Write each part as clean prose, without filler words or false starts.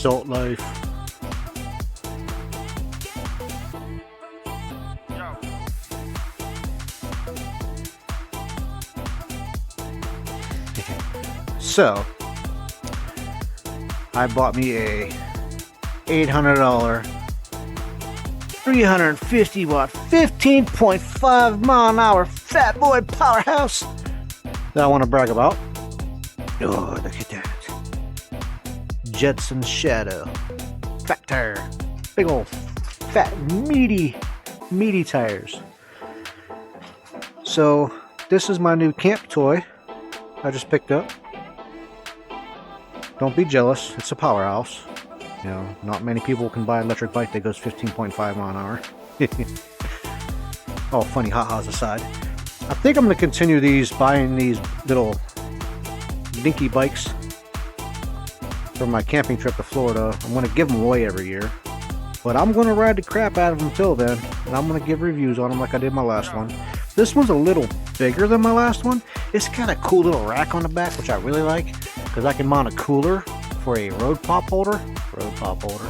Salt life. So, I bought me a $800 350 watt 15.5 mile an hour fat boy powerhouse that I want to brag about. Oh, look at that. Jetson Shadow. Fat tire. Big old fat meaty tires. So this is my new camp toy I just picked up. Don't be jealous, it's a powerhouse. You know, not many people can buy an electric bike that goes 15.5 mile an hour. Oh, funny ha-has aside. I think I'm going to continue buying these little dinky bikes for my camping trip to Florida. I'm going to give them away every year. But I'm going to ride the crap out of them till then. And I'm going to give reviews on them like I did my last one. This one's a little bigger than my last one. It's got a cool little rack on the back, which I really like. Because I can mount a cooler for a road pop holder. Road pop holder.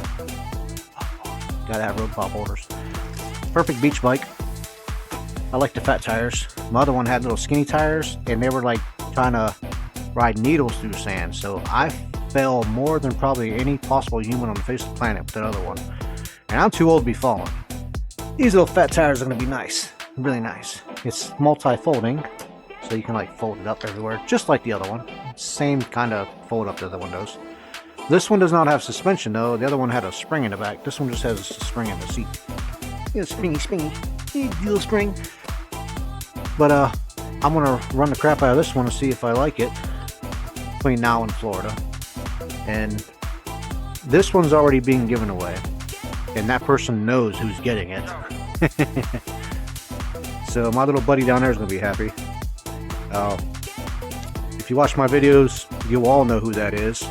Gotta have road pop holders. Perfect beach bike. I like the fat tires. My other one had little skinny tires, and they were like trying to ride needles through sand. So I fell more than probably any possible human on the face of the planet with that other one. And I'm too old to be falling. These little fat tires are gonna be nice. Really nice. It's multi-folding, so you can like fold it up everywhere, just like the other one. Same kind of fold up the other one does. This one does not have suspension though. The other one had a spring in the back. This one just has a spring in the seat. Yeah, springy. Little spring. But I'm gonna run the crap out of this one to see if I like it between now and Florida. And this one's already being given away, and that person knows who's getting it. So my little buddy down there is gonna be happy. If you watch my videos, you all know who that is.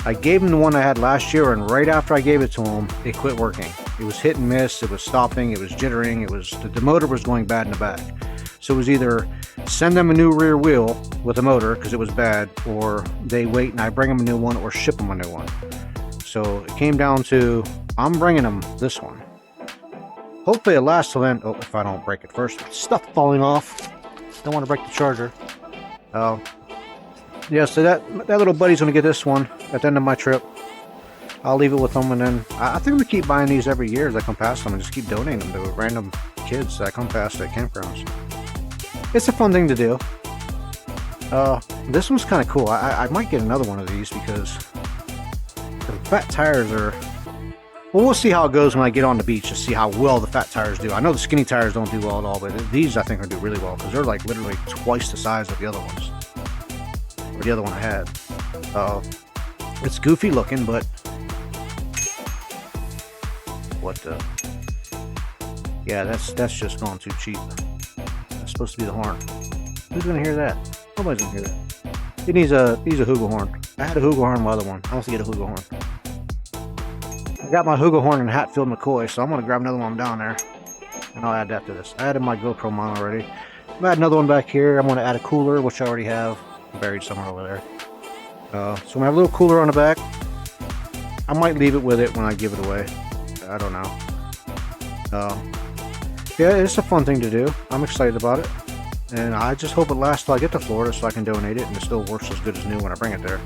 I gave him the one I had last year, and right after I gave it to him, it quit working. It was hit and miss, it was stopping, it was jittering, the motor was going bad in the back. So it was either send them a new rear wheel with a motor because it was bad, or they wait and I bring them a new one or ship them a new one. So it came down to, I'm bringing them this one. Hopefully it lasts till then. Oh, if I don't break it first. Stuff falling off. Don't want to break the charger. Yeah, so that little buddy's going to get this one at the end of my trip. I'll leave it with them, and then I think we keep buying these every year as I come past them and just keep donating them to random kids that I come past at campgrounds. It's a fun thing to do. This one's kind of cool. I might get another one of these because the fat tires are... Well, we'll see how it goes when I get on the beach to see how well the fat tires do. I know the skinny tires don't do well at all, but these I think will do really well because they're like literally twice the size of the other ones. Or the other one I had. It's goofy looking, but... What the... Yeah, that's just going too cheap. That's supposed to be the horn. Who's gonna hear that? Nobody's gonna hear that. It needs a Hooga horn. I had a Hooga horn in my other one. I want to get a Hooga horn. I got my Hooga horn in Hatfield McCoy, so I'm gonna grab another one down there, and I'll add that to this. I added my GoPro mount already. I'm gonna add another one back here. I'm gonna add a cooler, which I already have buried somewhere over there. So I have a little cooler on the back. I might leave it with it when I give it away. I don't know. Yeah, it's a fun thing to do. I'm excited about it. And I just hope it lasts till I get to Florida so I can donate it and it still works as good as new when I bring it there.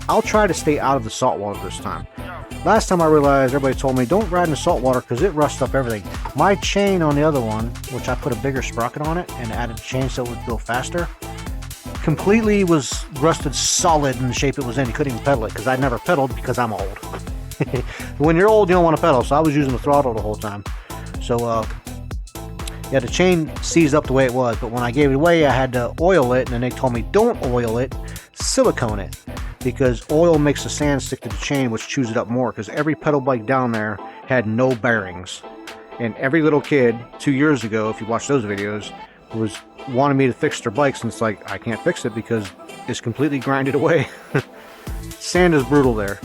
I'll try to stay out of the salt water this time. Last time I realized, everybody told me, don't ride in the salt water because it rusts up everything. My chain on the other one, which I put a bigger sprocket on it and added a chain so it would go faster, completely was rusted solid in the shape it was in. You couldn't even pedal it because I never pedaled because I'm old. When you're old, you don't want to pedal, so I was using the throttle the whole time. So, yeah, the chain seized up the way it was, but when I gave it away, I had to oil it, and then they told me, don't oil it, silicone it, because oil makes the sand stick to the chain, which chews it up more, because every pedal bike down there had no bearings. And every little kid, 2 years ago, if you watch those videos, was wanting me to fix their bikes, and it's like, I can't fix it because it's completely grinded away. Sand is brutal there.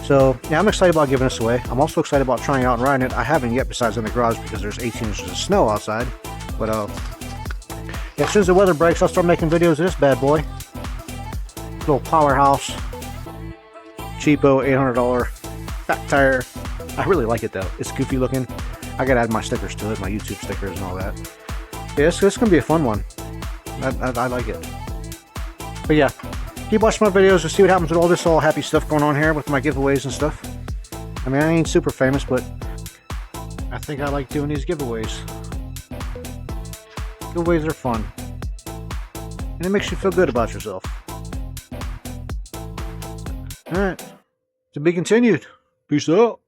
So, yeah, I'm excited about giving this away. I'm also excited about trying out and riding it. I haven't yet, besides in the garage, because there's 18 inches of snow outside. But, yeah, as soon as the weather breaks, I'll start making videos of this bad boy. Little powerhouse. cheapo $800 fat tire. I really like it though. It's goofy looking. I gotta add my stickers to it, my YouTube stickers and all that. Yeah, it's gonna be a fun one. I like it. But yeah, keep watching my videos to see what happens with all this all happy stuff going on here with my giveaways and stuff. I mean, I ain't super famous, but I think I like doing these giveaways. Giveaways are fun. And it makes you feel good about yourself. Alright. To be continued. Peace out.